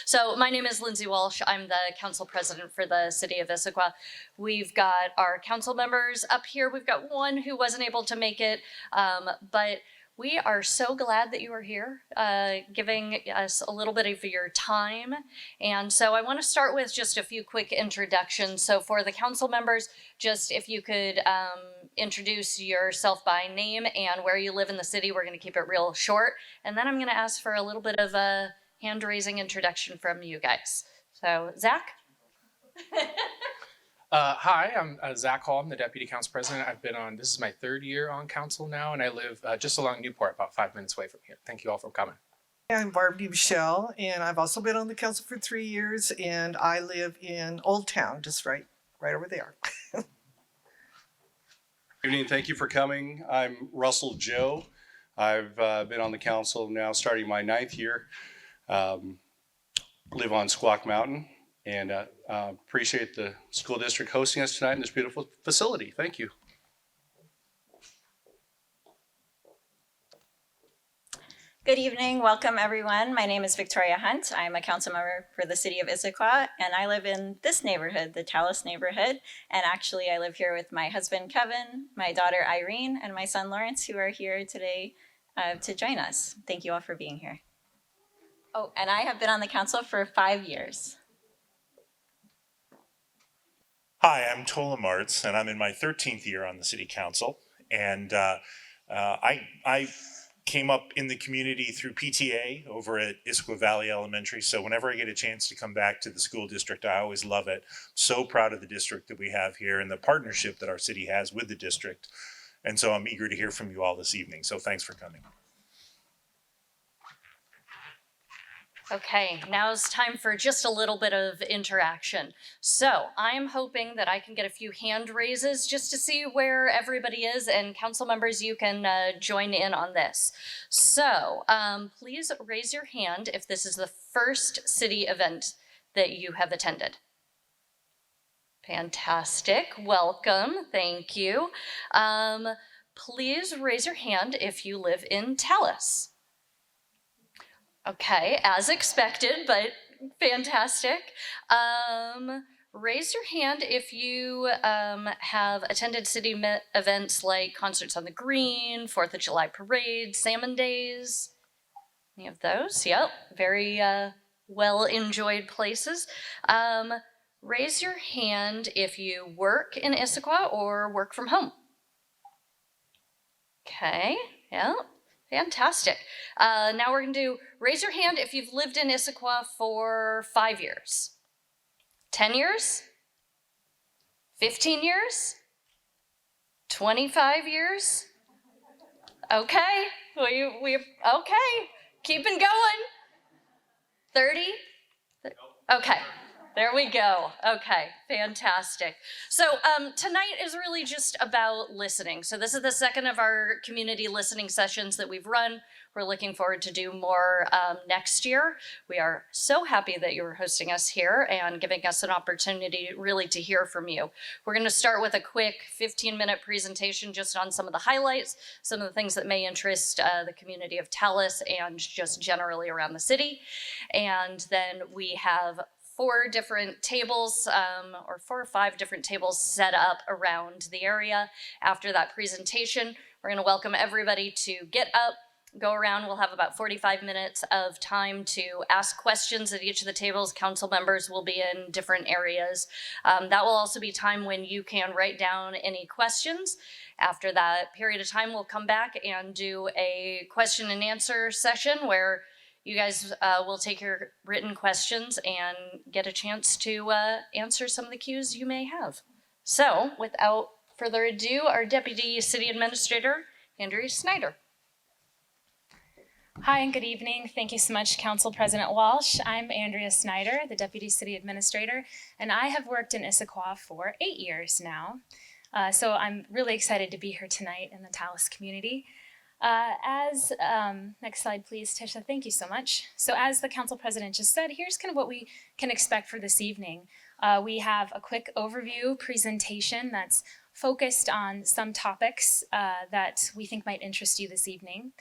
So my name is Lindsay Walsh. I'm the council president for the city of Issaquah. We've got our council members up here. We've got one who wasn't able to make it, but we are so glad that you are here, giving us a little bit of your time. And so I want to start with just a few quick introductions. So for the council members, just if you could introduce yourself by name and where you live in the city. We're going to keep it real short. And then I'm going to ask for a little bit of a hand-raising introduction from you guys. So, Zach? Hi, I'm Zach Hall. I'm the Deputy Council President. This is my third year on council now, and I live just along Newport, about 5 minutes away from here. Thank you all for coming. I'm Barb Michelle, and I've also been on the council for 3 years, and I live in Old Town, just right over there. Good evening, thank you for coming. I'm Russell Joe. I've been on the council now starting my 9th year. Live on Squawk Mountain, and appreciate the school district hosting us tonight in this beautiful facility. Thank you. Good evening, welcome everyone. My name is Victoria Hunt. I'm a council member for the city of Issaquah, and I live in this neighborhood, the Talus neighborhood. And actually I live here with my husband, Kevin, my daughter, Irene, and my son, Lawrence, who are here today to join us. Thank you all for being here. Oh, and I have been on the council for 5 years. Hi, I'm Tola Martz, and I'm in my 13th year on the city council. And I came up in the community through PTA over at Issaquah Valley Elementary. So whenever I get a chance to come back to the school district, I always love it. So proud of the district that we have here and the partnership that our city has with the district. And so I'm eager to hear from you all this evening. So thanks for coming. Okay, now's time for just a little bit of interaction. So I'm hoping that I can get a few hand raises just to see where everybody is, and council members, you can join in on this. So please raise your hand if this is the first city event that you have attended. Fantastic, welcome, thank you. Please raise your hand if you live in Talus. Okay, as expected, but fantastic. Raise your hand if you have attended city events like Concerts on the Green, 4th of July Parade, Salmon Days. Any of those? Yep, very well-enjoyed places. Raise your hand if you work in Issaquah or work from home. Okay, yeah. Fantastic. Now we're going to do, raise your hand if you've lived in Issaquah for 5 years. 10 years? 15 years? 25 years? Okay, we okay, keeping going. 30? Okay. There we go. Okay, fantastic. So tonight is really just about listening. So this is the second of our community listening sessions that we've run. We're looking forward to do more next year. We are so happy that you're hosting us here and giving us an opportunity really to hear from you. We're going to start with a quick 15-minute presentation just on some of the highlights, some of the things that may interest the community of Talus and just generally around the city. And then we have 4 different tables or 4 or 5 different tables set up around the area. After that presentation, we're going to welcome everybody to get up, go around. We'll have about 45 minutes of time to ask questions at each of the tables. Council members will be in different areas. That will also be time when you can write down any questions. After that period of time, we'll come back and do a question and answer session where you guys will take your written questions and get a chance to answer some of the cues you may have. So, without further ado, our Deputy City Administrator, Andrea Snyder. Hi and good evening. Thank you so much, Council President Walsh. I'm Andrea Snyder, the Deputy City Administrator, and I have worked in Issaquah for 8 years now. So I'm really excited to be here tonight in the Talus community. Next slide, please, Tisha. Thank you so much. So as the council president just said, here's kind of what we can expect for this evening. We have a quick overview presentation that's focused on some topics that we think might interest you this evening.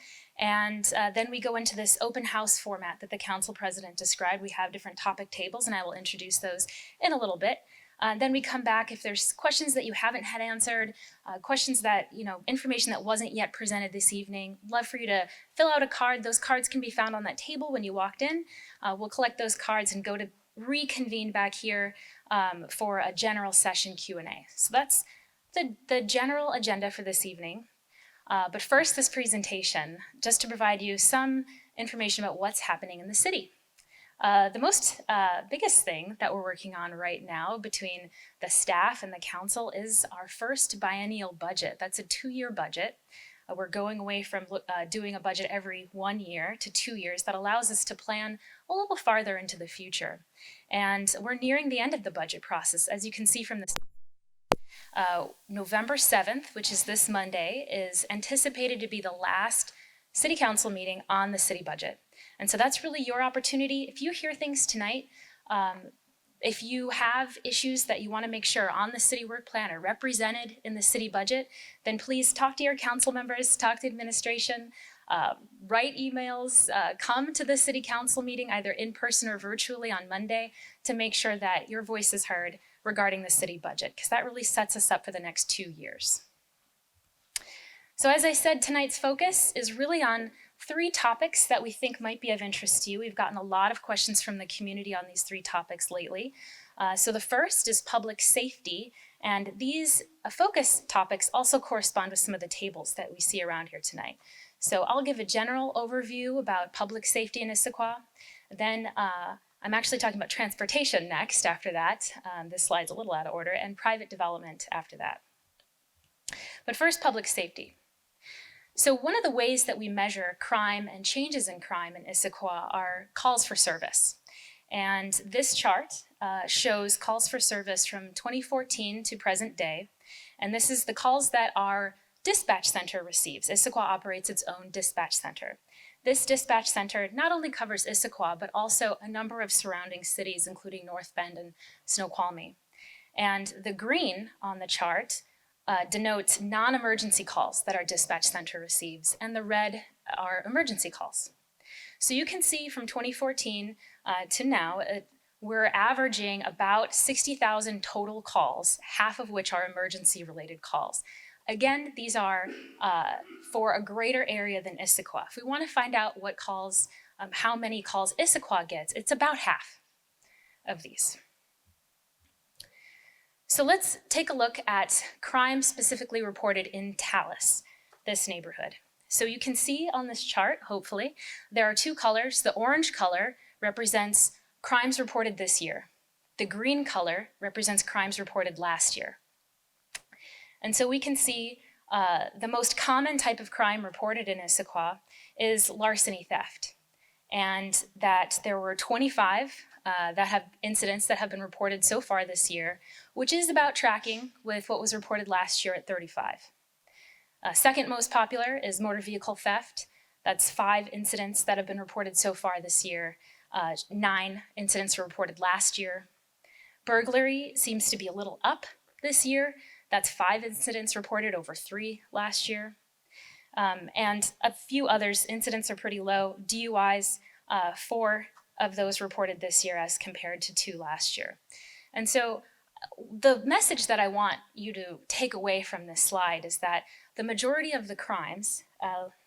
And then we go into this open house format that the council president described. We have different topic tables, and I will introduce those in a little bit. Then we come back if there's questions that you haven't had answered, questions that, information that wasn't yet presented this evening. Love for you to fill out a card. Those cards can be found on that table when you walked in. We'll collect those cards and go to reconvene back here for a general session Q&A. So that's the general agenda for this evening. But first, this presentation, just to provide you some information about what's happening in the city. The most biggest thing that we're working on right now between the staff and the council is our first biennial budget. That's a 2-year budget. We're going away from doing a budget every 1 year to 2 years. That allows us to plan a little farther into the future. And we're nearing the end of the budget process. As you can see from this, November 7th, which is this Monday, is anticipated to be the last city council meeting on the city budget. And so that's really your opportunity. If you hear things tonight, if you have issues that you want to make sure are on the city work plan or represented in the city budget, then please talk to your council members, talk to administration, write emails, come to the city council meeting either in person or virtually on Monday to make sure that your voice is heard regarding the city budget, because that really sets us up for the next 2 years. So as I said, tonight's focus is really on 3 topics that we think might be of interest to you. We've gotten a lot of questions from the community on these 3 topics lately. So the first is public safety, and these focus topics also correspond with some of the tables that we see around here tonight. So I'll give a general overview about public safety in Issaquah. Then I'm actually talking about transportation next after that. This slide's a little out of order, and private development after that. But first, public safety. So one of the ways that we measure crime and changes in crime in Issaquah are calls for service. And this chart shows calls for service from 2014 to present day. And this is the calls that our dispatch center receives. Issaquah operates its own dispatch center. This dispatch center not only covers Issaquah, but also a number of surrounding cities, including North Bend and Snoqualmie. And the green on the chart denotes non-emergency calls that our dispatch center receives, and the red are emergency calls. So you can see from 2014 to now, we're averaging about 60,000 total calls, half of which are emergency-related calls. Again, these are for a greater area than Issaquah. If we want to find out what calls, how many calls Issaquah gets, it's about half of these. So let's take a look at crime specifically reported in Talus, this neighborhood. So you can see on this chart, hopefully, there are 2 colors. The orange color represents crimes reported this year. The green color represents crimes reported last year. And so we can see the most common type of crime reported in Issaquah is larceny theft. And that there were 25 incidents that have been reported so far this year, which is about tracking with what was reported last year at 35. Second most popular is motor vehicle theft. That's 5 incidents that have been reported so far this year. 9 incidents were reported last year. Burglary seems to be a little up this year. That's 5 incidents reported over 3 last year. And a few others, incidents are pretty low. DUIs, 4 of those reported this year as compared to 2 last year. And so the message that I want you to take away from this slide is that the majority of the crimes,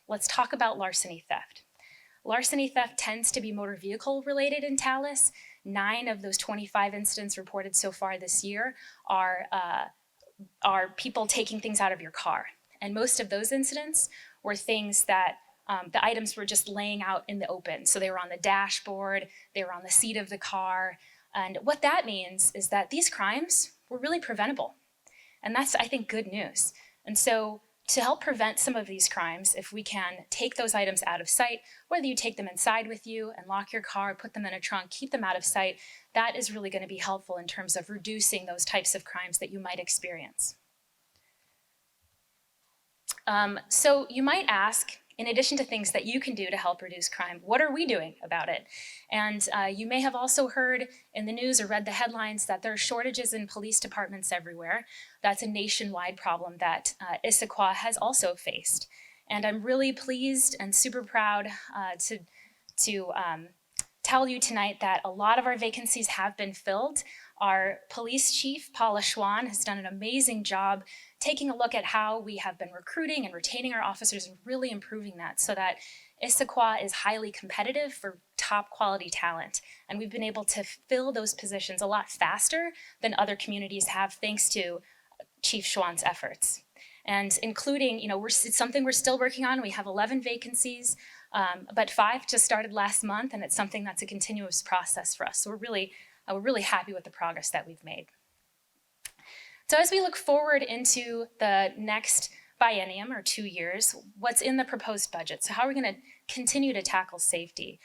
let's talk about larceny theft. Larceny theft tends to be motor vehicle related in Talus. 9 of those 25 incidents reported so far this year are people taking things out of your car. And most of those incidents were things that the items were just laying out in the open. So they were on the dashboard, they were on the seat of the car. And what that means is that these crimes were really preventable. And that's, I think, good news. And so to help prevent some of these crimes, if we can take those items out of sight, whether you take them inside with you and lock your car, put them in a trunk, keep them out of sight, that is really going to be helpful in terms of reducing those types of crimes that you might experience. So you might ask, in addition to things that you can do to help reduce crime, what are we doing about it? And you may have also heard in the news or read the headlines that there are shortages in police departments everywhere. That's a nationwide problem that Issaquah has also faced. And I'm really pleased and super proud to tell you tonight that a lot of our vacancies have been filled. Our police chief, Paula Schwan, has done an amazing job taking a look at how we have been recruiting and retaining our officers and really improving that so that Issaquah is highly competitive for top quality talent. And we've been able to fill those positions a lot faster than other communities have thanks to Chief Schwan's efforts. And including, it's something we're still working on. We have 11 vacancies, but 5 just started last month, and it's something that's a continuous process for us. So we're really happy with the progress that we've made. So as we look forward into the next biennium or 2 years, what's in the proposed budget? So how are we going to continue to tackle safety?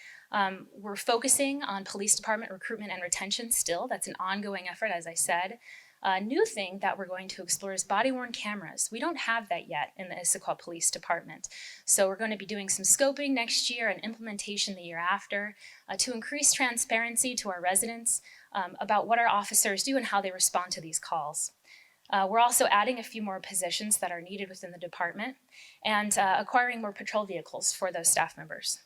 We're focusing on police department recruitment and retention still. That's an ongoing effort, as I said. A new thing that we're going to explore is body-worn cameras. We don't have that yet in the Issaquah Police Department. So we're going to be doing some scoping next year and implementation the year after to increase transparency to our residents about what our officers do and how they respond to these calls. We're also adding a few more positions that are needed within the department and acquiring more patrol vehicles for those staff members.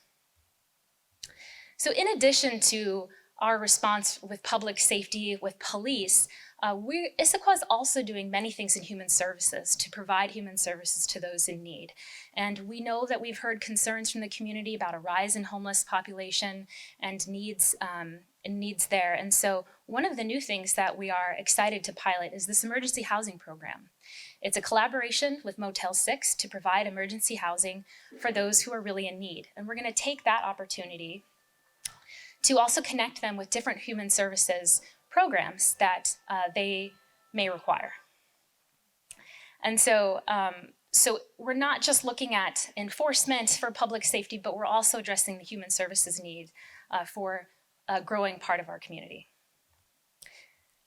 So in addition to our response with public safety, with police, Issaquah is also doing many things in human services to provide human services to those in need. And we know that we've heard concerns from the community about a rise in homeless population and needs there. And so one of the new things that we are excited to pilot is this emergency housing program. It's a collaboration with Motel 6 to provide emergency housing for those who are really in need. And we're going to take that opportunity to also connect them with different human services programs that they may require. And so we're not just looking at enforcement for public safety, but we're also addressing the human services need for a growing part of our community.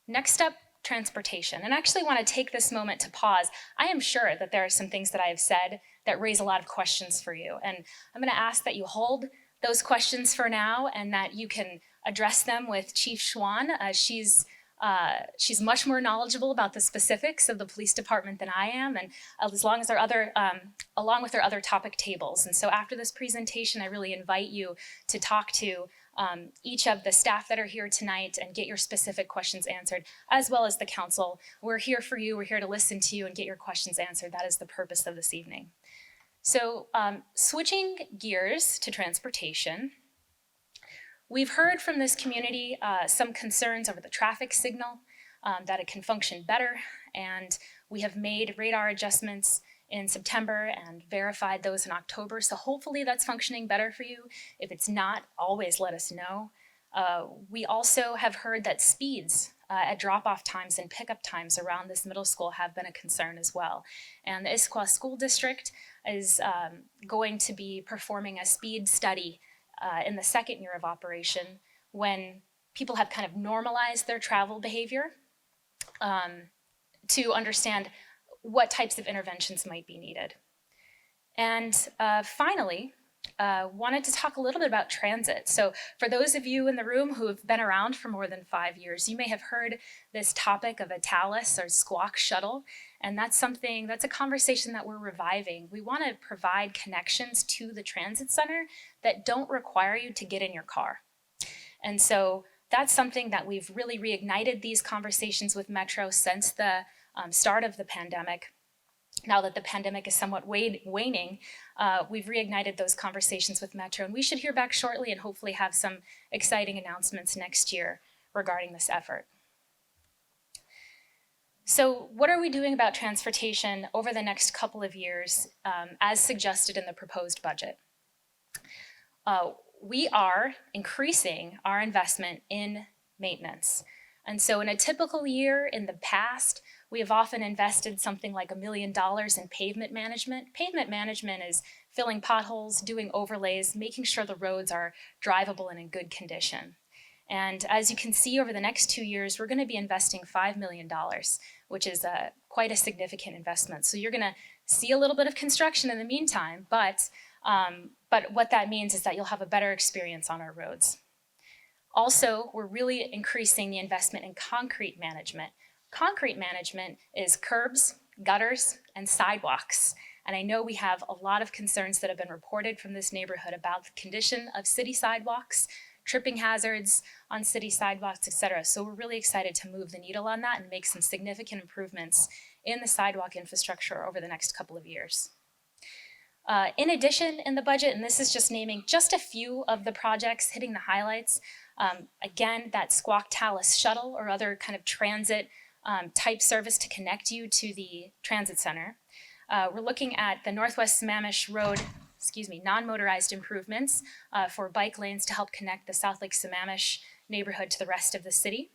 Next up, transportation. And I actually want to take this moment to pause. I am sure that there are some things that I have said that raise a lot of questions for you. And I'm going to ask that you hold those questions for now and that you can address them with Chief Schwan. She's much more knowledgeable about the specifics of the police department than I am, and along with our other topic tables. And so after this presentation, I really invite you to talk to each of the staff that are here tonight and get your specific questions answered, as well as the council. We're here for you. We're here to listen to you and get your questions answered. That is the purpose of this evening. So switching gears to transportation, we've heard from this community some concerns over the traffic signal, that it can function better, and we have made radar adjustments in September and verified those in October, so hopefully that's functioning better for you. If it's not, always let us know. We also have heard that speeds at drop-off times and pickup times around this middle school have been a concern as well. And the Issaquah School District is going to be performing a speed study in the second year of operation when people have kind of normalized their travel behavior to understand what types of interventions might be needed. And finally, wanted to talk a little bit about transit. So for those of you in the room who have been around for more than 5 years, you may have heard this topic of a Talus or squawk shuttle, and that's a conversation that we're reviving. We want to provide connections to the transit center that don't require you to get in your car. And so that's something that we've really reignited these conversations with Metro since the start of the pandemic. Now that the pandemic is somewhat waning, we've reignited those conversations with Metro, and we should hear back shortly and hopefully have some exciting announcements next year regarding this effort. So what are we doing about transportation over the next couple of years as suggested in the proposed budget? We are increasing our investment in maintenance. And so in a typical year in the past, we have often invested something like $1 million in pavement management. Pavement management is filling potholes, doing overlays, making sure the roads are drivable and in good condition. And as you can see, over the next 2 years, we're going to be investing $5 million, which is quite a significant investment. So you're going to see a little bit of construction in the meantime, but what that means is that you'll have a better experience on our roads. Also, we're really increasing the investment in concrete management. Concrete management is curbs, gutters, and sidewalks. And I know we have a lot of concerns that have been reported from this neighborhood about the condition of city sidewalks, tripping hazards on city sidewalks, etc. So we're really excited to move the needle on that and make some significant improvements in the sidewalk infrastructure over the next couple of years. In addition, in the budget, and this is just naming just a few of the projects, hitting the highlights, again, that Issaquah Talus shuttle or other kind of transit type service to connect you to the transit center. We're looking at the Northwest Sammamish Road, non-motorized improvements for bike lanes to help connect the South Lake Sammamish neighborhood to the rest of the city.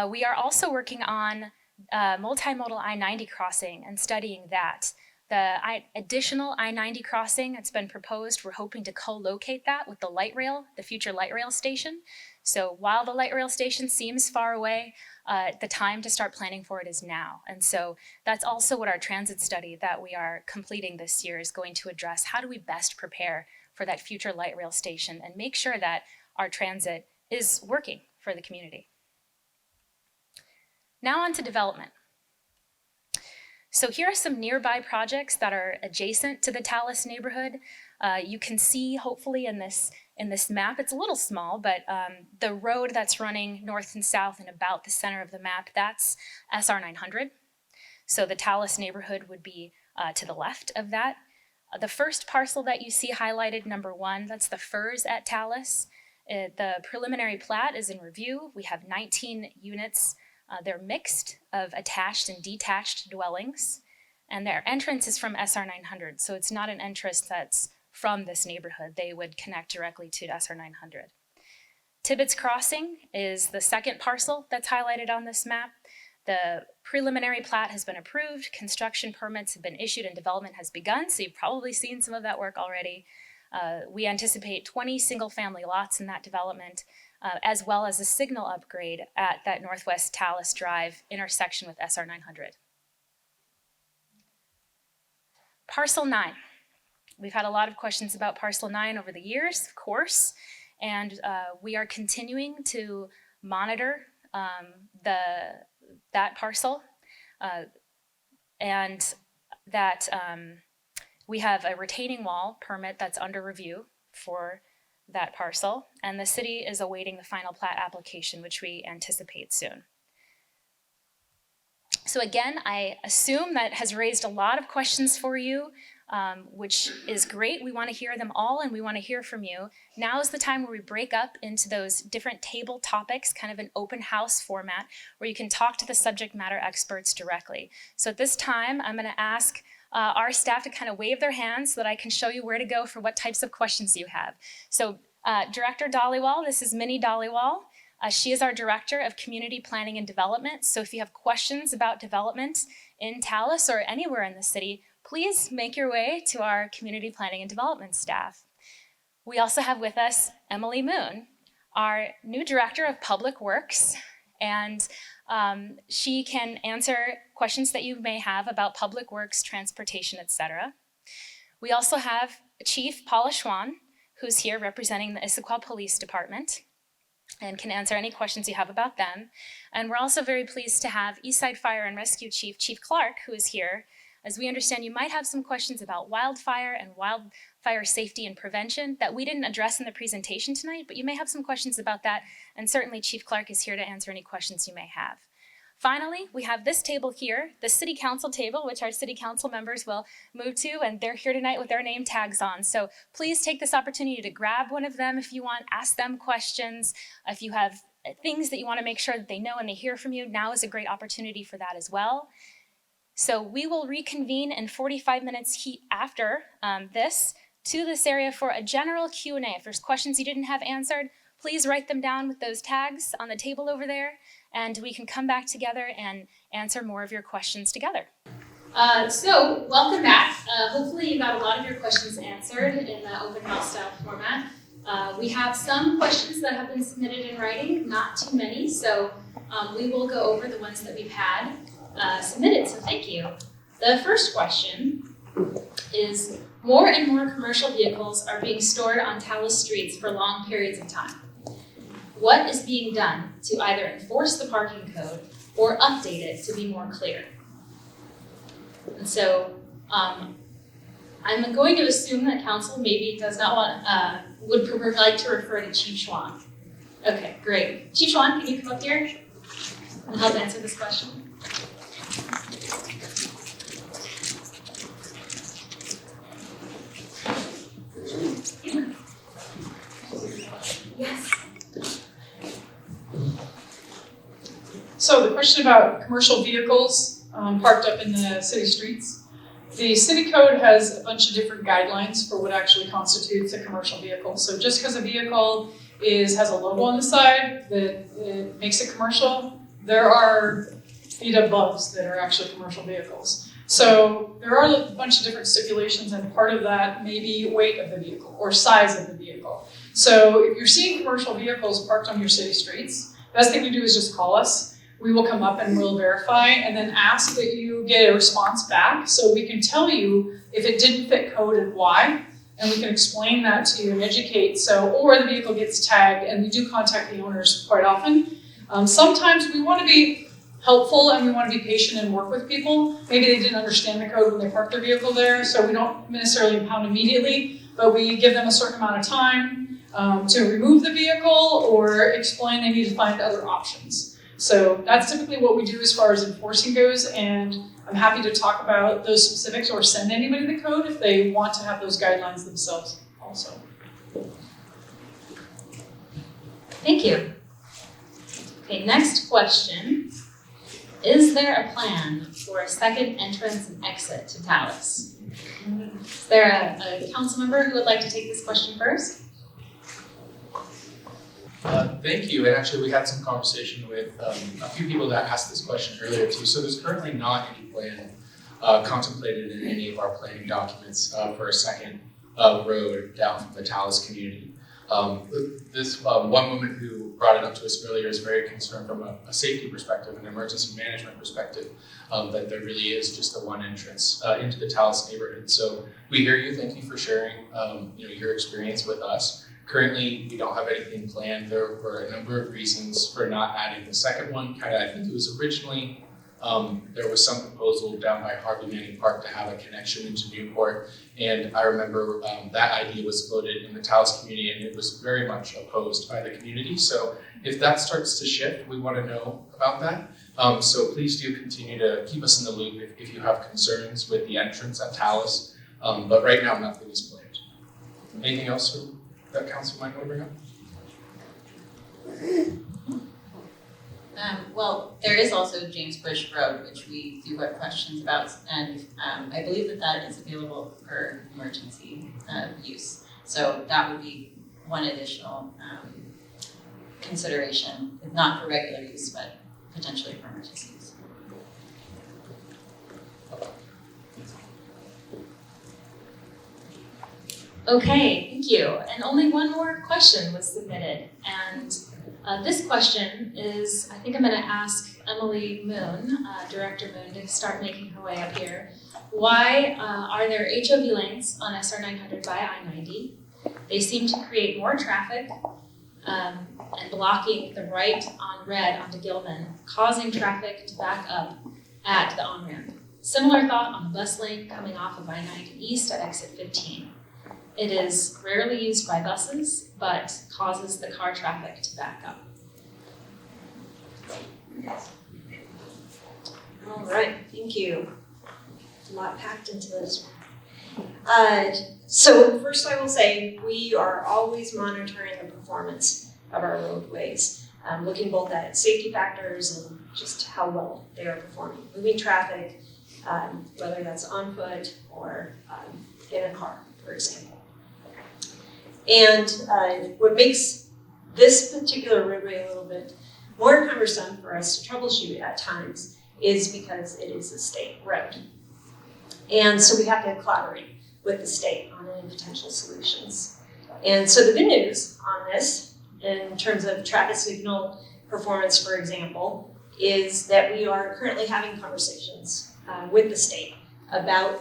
We are also working on multimodal I-90 crossing and studying that. The additional I-90 crossing that's been proposed, we're hoping to co-locate that with the light rail, the future light rail station. So while the light rail station seems far away, the time to start planning for it is now. And so that's also what our transit study that we are completing this year is going to address. How do we best prepare for that future light rail station and make sure that our transit is working for the community? Now on to development. So here are some nearby projects that are adjacent to the Talus neighborhood. You can see, hopefully, in this map, it's a little small, but the road that's running north and south and about the center of the map, that's SR 900. So the Talus neighborhood would be to the left of that. The first parcel that you see highlighted, number 1, that's the Firs at Talus. The preliminary plat is in review. We have 19 units. They're mixed of attached and detached dwellings, and their entrance is from SR 900, so it's not an entrance that's from this neighborhood. They would connect directly to SR 900. Tibbetts Crossing is the second parcel that's highlighted on this map. The preliminary plat has been approved, construction permits have been issued, and development has begun, so you've probably seen some of that work already. We anticipate 20 single-family lots in that development, as well as a signal upgrade at that Northwest Talus Drive intersection with SR 900. Parcel 9. We've had a lot of questions about Parcel 9 over the years, of course, and we are continuing to monitor that parcel, and that we have a retaining wall permit that's under review for that parcel, and the city is awaiting the final plat application, which we anticipate soon. So again, I assume that has raised a lot of questions for you, which is great. We want to hear them all, and we want to hear from you. Now is the time where we break up into those different table topics, kind of an open house format, where you can talk to the subject matter experts directly. So at this time, I'm going to ask our staff to kind of wave their hands so that I can show you where to go for what types of questions you have. So Director Dhaliwal, this is Minnie Dhaliwal. She is our Director of Community Planning and Development. So if you have questions about development in Talus or anywhere in the city, please make your way to our Community Planning and Development staff. We also have with us Emily Moon, our new Director of Public Works, and she can answer questions that you may have about public works, transportation, etc. We also have Chief Paula Schwan, who's here representing the Issaquah Police Department and can answer any questions you have about them. And we're also very pleased to have Eastside Fire and Rescue Chief Clark, who is here. As we understand, you might have some questions about wildfire and wildfire safety and prevention that we didn't address in the presentation tonight, but you may have some questions about that, and certainly Chief Clark is here to answer any questions you may have. Finally, we have this table here, the City Council table, which our City Council members will move to, and they're here tonight with their name tags on. So please take this opportunity to grab one of them if you want, ask them questions. If you have things that you want to make sure that they know and they hear from you, now is a great opportunity for that as well. So we will reconvene in 45 minutes after this to this area for a general Q&A. If there's questions you didn't have answered, please write them down with those tags on the table over there, and we can come back together and answer more of your questions together. So welcome back. Hopefully you got a lot of your questions answered in the open house style format. We have some questions that have been submitted in writing, not too many, so we will go over the ones that we've had submitted, so thank you. The first question is, more and more commercial vehicles are being stored on Talus streets for long periods of time. What is being done to either enforce the parking code or update it to be more clear? And so I'm going to assume that council maybe does not want, would like to refer to Chief Schwan. Okay, great. Chief Schwan, can you come up here and help answer this question? Yes. So the question about commercial vehicles parked up in the city streets. The city code has a bunch of different guidelines for what actually constitutes a commercial vehicle. So just because a vehicle has a logo on the side that it makes it commercial, there are feet above that are actually commercial vehicles. So there are a bunch of different stipulations, and part of that may be weight of the vehicle or size of the vehicle. So if you're seeing commercial vehicles parked on your city streets, the best thing to do is just call us. We will come up and we'll verify and then ask that you get a response back so we can tell you if it didn't fit code and why, and we can explain that to you and educate. So, or the vehicle gets tagged, and we do contact the owners quite often. Sometimes we want to be helpful and we want to be patient and work with people. Maybe they didn't understand the code when they parked their vehicle there, so we don't necessarily impound immediately, but we give them a certain amount of time to remove the vehicle or explain they need to find other options. So that's typically what we do as far as enforcing goes, and I'm happy to talk about those specifics or send anybody the code if they want to have those guidelines themselves also. Thank you. Okay, next question. Is there a plan for a second entrance and exit to Talus? Is there a council member who would like to take this question first? Thank you. And actually, we had some conversation with a few people that asked this question earlier too. So there's currently not any plan contemplated in any of our planning documents for a second road down from the Talus community. This one woman who brought it up to us earlier is very concerned from a safety perspective, an emergency management perspective, that there really is just the one entrance into the Talus neighborhood. So we hear you. Thank you for sharing your experience with us. Currently, we don't have anything planned. There were a number of reasons for not adding the second one. I think it was originally, there was some proposal down by Harvey Manning Park to have a connection into Newport. And I remember that idea was floated in the Talus community, and it was very much opposed by the community. So if that starts to shift, we want to know about that. So please do continue to keep us in the loop if you have concerns with the entrance at Talus. But right now, nothing is planned. Anything else that council might want to bring up? Well, there is also James Bush Road, which we do have questions about, and I believe that is available for emergency use. So that would be one additional consideration, not for regular use, but potentially for emergency use. Okay, thank you. And only one more question was submitted. And this question is, I think I'm going to ask Emily Moon, Director Moon, to start making her way up here. Why are there HOV lanes on SR 900 by I-90? They seem to create more traffic and blocking the right on red onto Gilman, causing traffic to back up at the on-ramp. Similar thought on the bus lane coming off of I-90 East at exit 15. It is rarely used by buses, but causes the car traffic to back up. All right, thank you. A lot packed into this one. So first I will say, we are always monitoring the performance of our roadways, looking both at safety factors and just how well they are performing. Moving traffic, whether that's on foot or in a car, for example. And what makes this particular roadway a little bit more cumbersome for us to troubleshoot at times is because it is a state road. And so we have to collaborate with the state on any potential solutions. And so the good news on this, in terms of traffic signal performance, for example, is that we are currently having conversations with the state about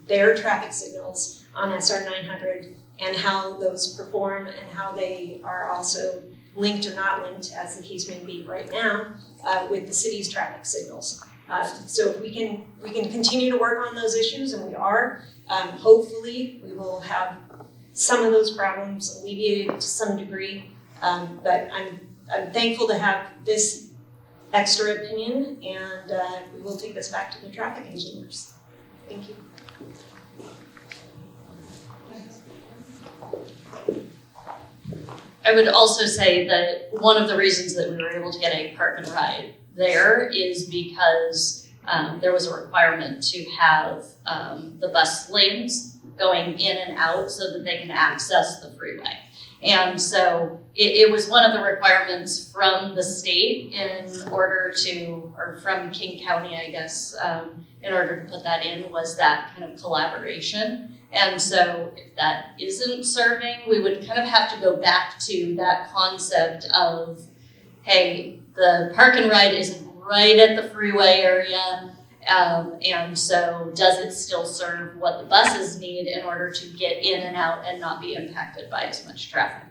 their traffic signals on SR 900 and how those perform and how they are also linked or not linked, as the case may be right now, with the city's traffic signals So if we can continue to work on those issues, and we are, hopefully we will have some of those problems alleviated to some degree. But I'm thankful to have this extra opinion, and we will take this back to the traffic engineers. Thank you. I would also say that one of the reasons that we were able to get a park and ride there is because there was a requirement to have the bus lanes going in and out so that they can access the freeway. And so it was one of the requirements from the state in order to, or from King County, I guess, in order to put that in, was that kind of collaboration. And so if that isn't serving, we would kind of have to go back to that concept of, hey, the park and ride isn't right at the freeway area. And so does it still serve what the buses need in order to get in and out and not be impacted by as much traffic?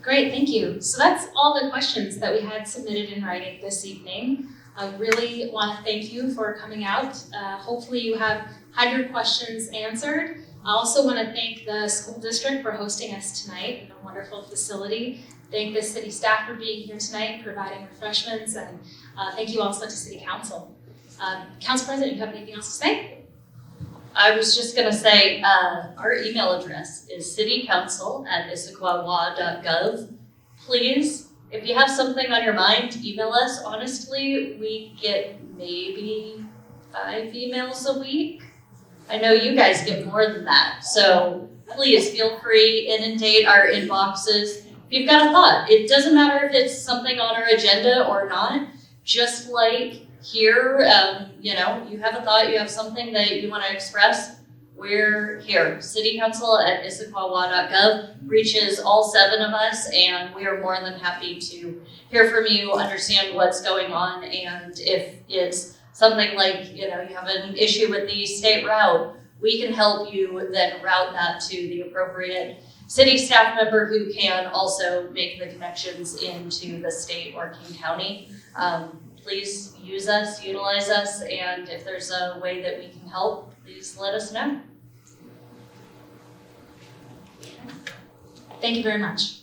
Great, thank you. So that's all the questions that we had submitted in writing this evening. I really want to thank you for coming out. Hopefully you have had your questions answered. I also want to thank the school district for hosting us tonight in a wonderful facility. Thank the city staff for being here tonight, providing refreshments, and thank you also to City Council. Council President, you have anything else to say? I was just gonna say, our email address is citycouncil@issaquahwa.gov. Please, if you have something on your mind, email us. Honestly, we get maybe 5 emails a week. I know you guys get more than that, so please feel free, inundate our inboxes. If you've got a thought, it doesn't matter if it's something on our agenda or not, just like here, you know, you have a thought, you have something that you want to express, we're here. citycouncil@issaquahwa.gov reaches all 7 of us, and we are more than happy to hear from you, understand what's going on, and if it's something like, you know, you have an issue with the state route, we can help you then route that to the appropriate city staff member who can also make the connections into the state or King County. Please use us, utilize us, and if there's a way that we can help, please let us know. Thank you very much.